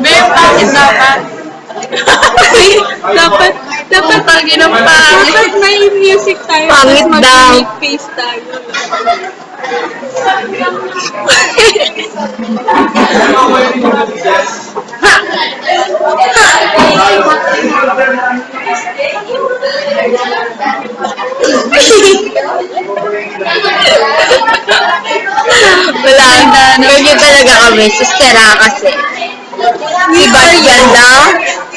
Babe, bakit dapat? dapat pagi ng pangit. Dapat may music tayo. Pangit daw. Mag-make face tayo. Wala na. Ganyan talaga kami. Sistera kasi. Si Bastian daw.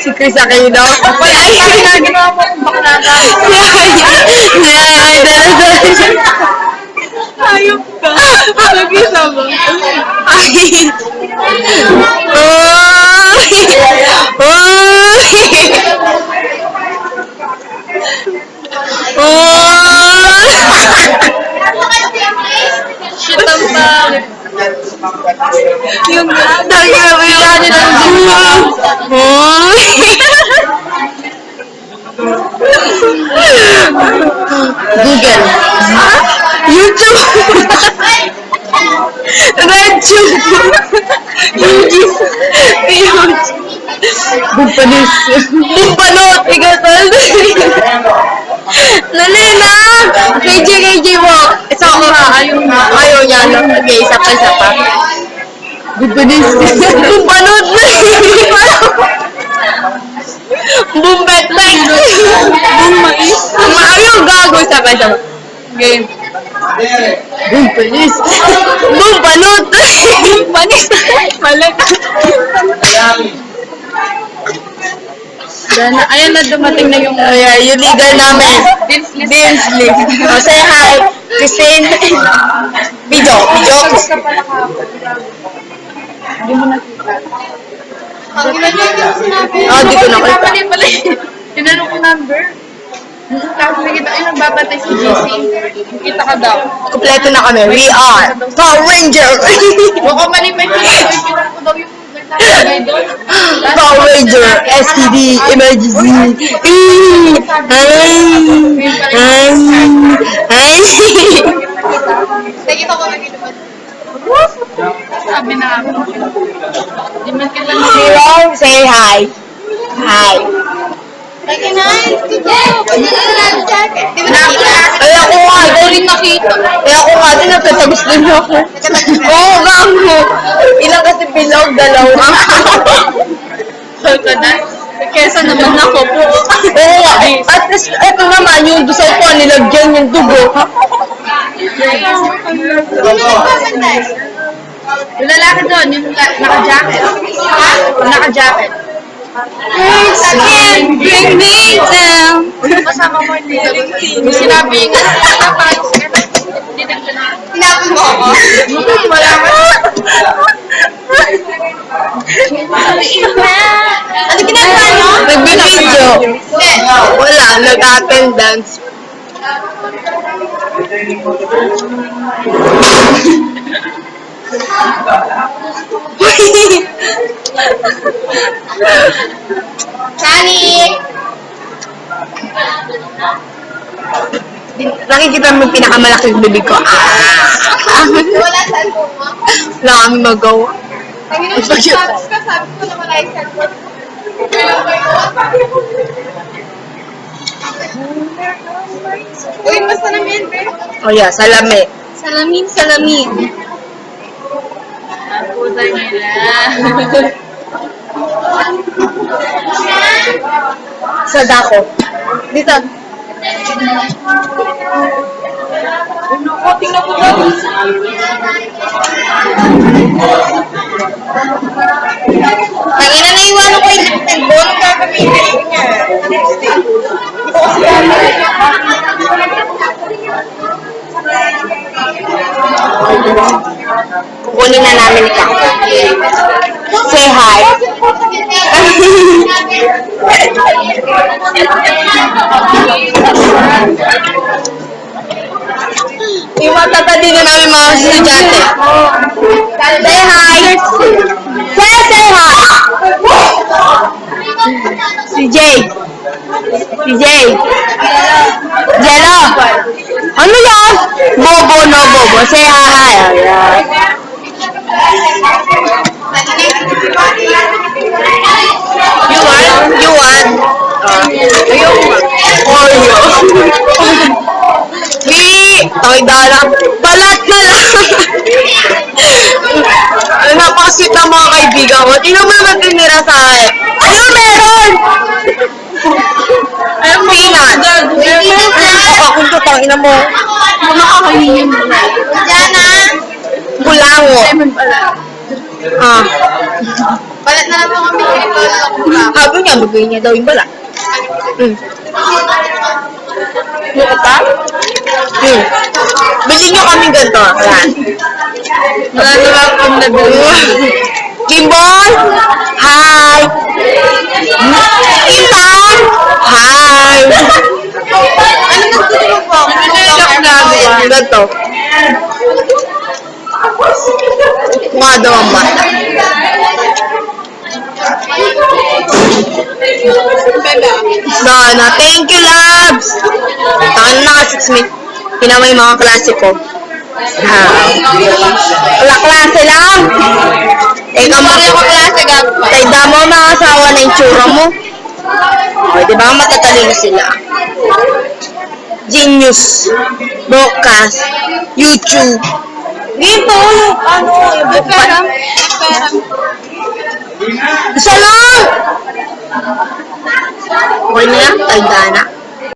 Si Chris Aquino. Wala ay ginagawa mo kung bakla ka. Hayop ka. Nag-isa mo. Shit ang pangit. Yung dahil mo yung Google. YouTube. RedTube. UGis. Bumpanis. Bumpanot. Igatol. Nalina. KJ mo. Isa ko ha. Ayaw niya. Okay, isa pa. Bumpanis. Bumpanot. Bumbetbek. mais. Ayaw gago. Isa pa. Game. Bumpanis. Bumpanot. Bumpanis. Mali. Ayan na, dumating na yung Yung leader namin. Vince List. Oh, say hi. Christine. Video. Hindi mo nakita. Oh, di ko nakita. Pali. Tinanong ko number. Tapos nakita ko yung nagbabantay si JC. Kita ka daw. Kompleto na kami. We are Power Ranger. Baka mali pa yung tinanong ko daw yung nagtatagay doon. Power Ranger. STD. Emergency. Nakita ko sabi na ako. Di man kita Hello. Say hi. Hi. Kaya ko nga. rin nakita. Kaya ako nga din. Nagtatagos din ako. Oo nga mo. Ilang kasi bilog. Dalawa. Kesa naman ako po. Oo nga. At least, eto naman, yung dusaw ko, nilagyan yung dugo. Yung lalaki doon, yung naka-jacket. Naka-jacket. Again, bring me down. Masama mo yung sinabi nga, tinapin mo ako. Wala mo. Ano ginagawa nyo? Nagbibideo. Wala, nag-attendance. Sani! Nakikita mo yung pinakamalaking bibig ko. Wala cellphone mo? Wala kami magawa. Sabi ko na wala yung cellphone. Uy, mas salamin, be. Oh yeah, salami. Salamin. Puta nila. Sa dako. Dito. Tingnan ko daw. Tangina na iwanan ko yung lipstick ko. Anong gagamitin niya? Lipstick. Kukunin na namin ka. Say hi. Iwatatadi na namin mga estudyante. Say hi. Say hi. Si Jay. Jello. Ano yan? Bobo, no bobo. Say hi. Ayan. Ay, dala. Balat na lang. Napakasweet ng mga kaibigan ko. Tingnan mo naman tinira sa akin. Ano meron? Ayun, Peanut. Ako ito, tangina mo. makakahihin. Diana. Bulango. Lemon pala. Ah. Balat na lang po kami. Sabi niya, bigay niya daw yung balat. Buka pa? Bili niyo kami ganito. Ayan. Wala na lang akong nabili. Gimbal! Hi! Intan! Hi! Ano na gusto mo po? Ano na yung ginagawa? Ganito. Mukha daw ang bata. Dana, thank you, loves! Tangan na ka 6 minutes. Pinamay mga klase ko. Wala klase lang! Ikaw mo Ako klase gagawin. kay damo mga asawa na yung tsura mo. O, di ba matatalino sila? Genius, Broadcast, YouTube. Dito, ano, Pera. isa lang! Okay na yan, tanda na.